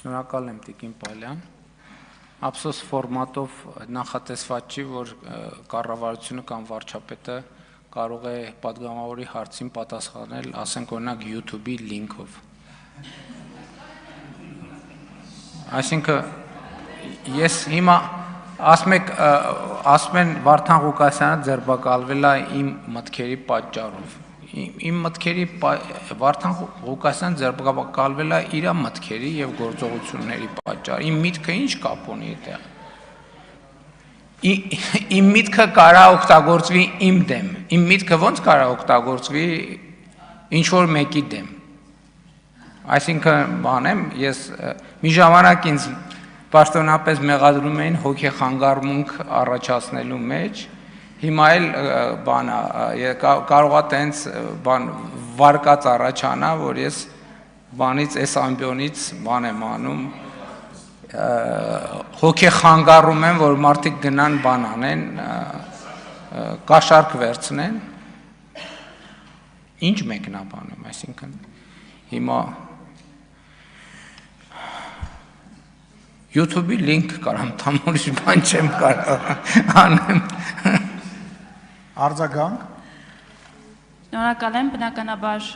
Շնորհակալ եմ Տիկին Պալյան, ափսոս ֆորմատով նախատեսված չի, որ կառավարությունը կամ վարչապետը կարող է պատգամավորի հարցին պատասխանել, ասենք օրինակ YouTube-ի լինքով։ Այսինքն ես հիմա ասում են Վարդան Ղուկասյանը ձերբակալվել է իմ մտքերի պատճառով։ Իմ մտքերի Վարդան Ղուկասյանը ձերբակալվել է իր մտքերի եւ գործողությունների պատճառով։ Իմ միտքը ինչ կապ ունի այդտեղ։ Իմ միտքը կարա օգտագործվի իմ դեմ։ Իմ միտքը ո՞նց կարա օգտագործվի ինչ որ մեկի դեմ։ Այսինքն բանեմ, ես մի ժամանակ ինձ պաշտոնապես մեղադրում էին հոգեխանգարմունք առաջացնելու մեջ, հիմա էլ բանա, կարողա տենց բան վարկած առաջանա, որ ես բանից այս ամբիոնից բան եմ անում, հոգեխանգարում եմ, որ մարդիկ գնան բան անեն, կաշառք վերցնեն, ինչ մեկնաբանում, այսինքն հիմա YouTube-ի լինք կարամ տամ, ուրիշ բան չեմ կարող անեմ։ Արձագանք։ Շնորհակալ եմ, բնականաբար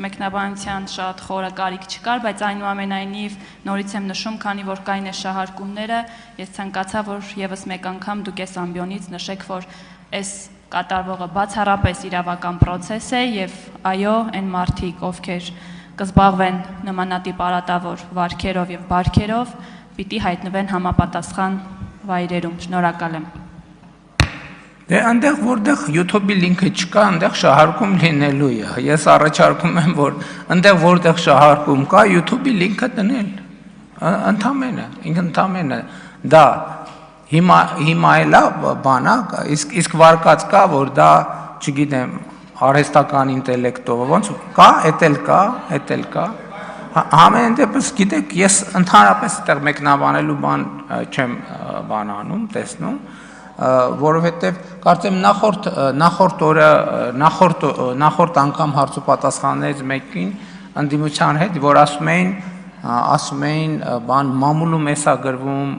մեկնաբանության շատ խորը կարիք չկար, բայց այնուամենայնիվ նորից եմ նշում, քանի որ կային այս շահարկումները, ես ցանկացա, որ եւս մեկ անգամ դուք այս ամբիոնից նշեք, որ այս կատարվողը բացառապես իրավական process է եւ այո, այն մարդիկ, ովքեր կզբաղվեն նմանատիպ արատավոր վարքերով եւ բարքերով, պիտի հայտնվեն համապատասխան վայրերում։ Շնորհակալ եմ։ Դե այնտեղ որտեղ YouTube-ի լինքը չկա, այնտեղ շահարկում լինելու է։ Ես առաջարկում եմ, որ այնտեղ որտեղ շահարկում կա, YouTube-ի լինքը դնել։ Ընդամենը դա հիմա էլ է բանա, իսկ վարկած կա, որ դա, չգիտեմ, արհեստական ինտելեկտով, ոնց կա, էդ էլ կա։ Համեն դեպս գիտեք, ես ընդհանրապես այդտեղ մեկնաբանելու բան չեմ բան անում, տեսնում, որովհետև կարծեմ նախորդ անգամ հարցու պատասխաններից մեկին ընդդիմության հետ, որ ասում էին բան մամուլում էսա գրվում,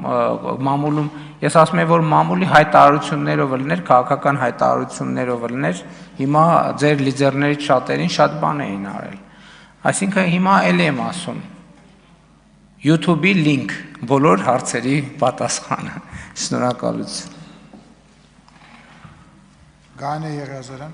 մամուլում, ես ասում եմ, որ մամուլի հայտարարություններով լներ, քաղաքական հայտարարություններով լներ, հիմա ձեր լիդերներից շատերին շատ բան էին արել։ Այսինքն հիմա էլ եմ ասում, YouTube-ի լինք բոլոր հարցերի պատասխանը, շնորհակալություն։ Գանե Եղիազարյան։